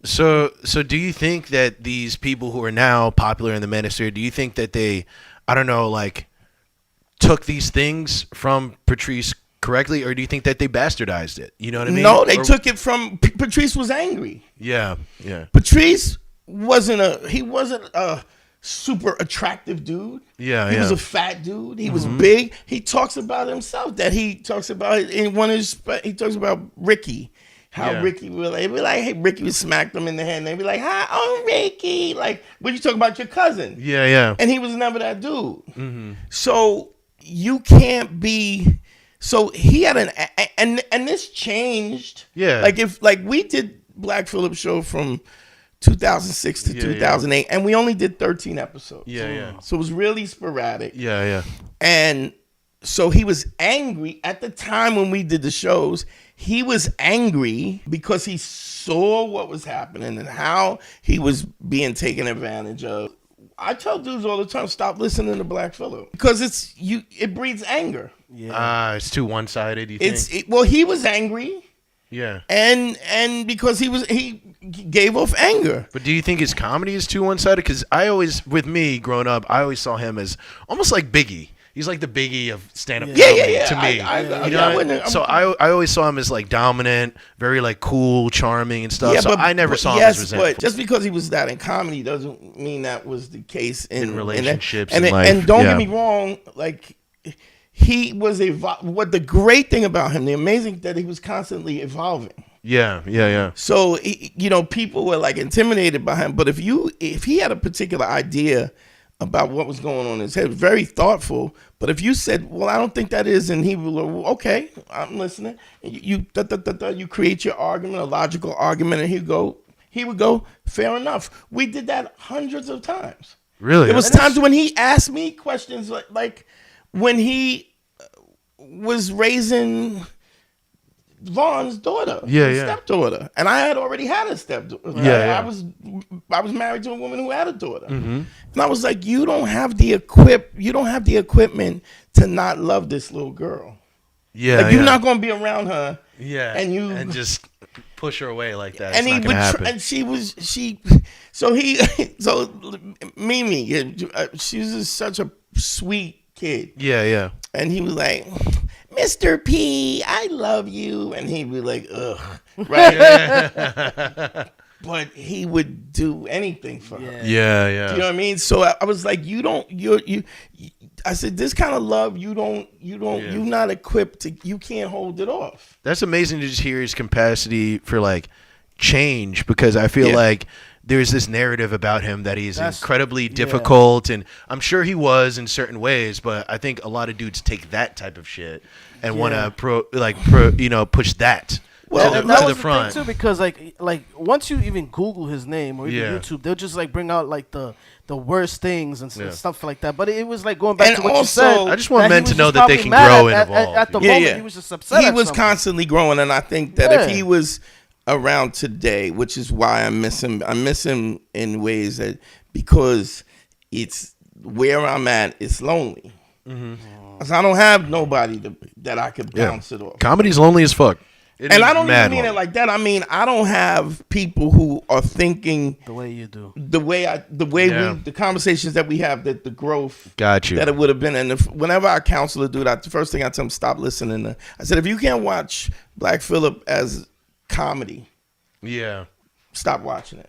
So do you think that these people who are now popular in the Manosphere, do you think that they, I don't know, like took these things from Patrice correctly, or do you think that they bastardized it? You know what I mean? No, they took it from Patrice was angry. Yeah, yeah. Patrice wasn't a super attractive dude. Yeah, he yeah. was a fat dude. He was big. He talks about himself that he talks about in one of his. He talks about Ricky. How Ricky would be like, hey, Ricky would smack them in the head, and they'd be like, hi, oh, Ricky. Like, what you talking about your cousin? Yeah, yeah. And he was never that dude. So you can't be. So he had and this changed. Yeah. Like we did Black Phillip show from 2006 to 2008, and we only did 13 episodes. Yeah, yeah. So it was really sporadic. Yeah, yeah. And so he was angry at the time when we did the shows. He was angry because he saw what was happening and how he was being taken advantage of. I tell dudes all the time, stop listening to Black Phillip because it breeds anger. Yeah. It's too one-sided, you think? Well, he was angry. Yeah. And because he gave off anger. But do you think his comedy is too one-sided? Because with me growing up, I always saw him as almost like Biggie. He's like the Biggie of stand-up comedy to me. So I always saw him as like dominant, very like cool, charming and stuff. Yeah, so I never saw him as resentful. But just because he was that in comedy doesn't mean that was the case in relationships and life. And don't get me wrong, like he was what the great thing about him, the amazing that he was constantly evolving. Yeah, yeah, yeah. So people were like intimidated by him, but if he had a particular idea about what was going on in his head, very thoughtful. But if you said, "Well, I don't think that is," and he would go, well, "Okay, I'm listening." You create your argument, a logical argument, and he would go, "Fair enough." We did that hundreds of times. Really, there was times when he asked me questions like when he was raising Vaughn's daughter, stepdaughter, and I had already had a stepdaughter. I was married to a woman who had a daughter, and I was like, you don't have the equipment to not love this little girl. Yeah, like, you're not going to be around her. Yeah, and just push her away like that. And it's he not happen. And so Mimi, she was just such a sweet kid. Yeah, yeah. And he was like, Mr. P, I love you. And he'd be like, ugh. Right? But he would do anything for her. Yeah, yeah. Do you know what I mean? So I was like, I said, this kind of love, you're not equipped to, you can't hold it off. That's amazing to just hear his capacity for like change, because I feel like there's this narrative about him that he's incredibly difficult, and I'm sure he was in certain ways, but I think a lot of dudes take that type of shit and want to push that to the front too, because like once you even Google his name or even YouTube, they'll just like bring out like the worst things and stuff like that. But it was like going back to what you said. I just want men to know that they can grow and evolve. At the moment, he was just upset. He was constantly growing, and I think that if he was around today, which is why I miss him. I miss him in ways that, because it's where I'm at, it's lonely. Cause I don't have nobody that I could bounce it off. Comedy's lonely as fuck. And I don't even mean it like that. I mean, I don't have people who are thinking the way you do, the conversations that we have, that the growth that it would have been. And whenever I counsel a dude, the first thing I tell him, stop listening. I said, if you can't watch Black Phillip as comedy, stop watching it.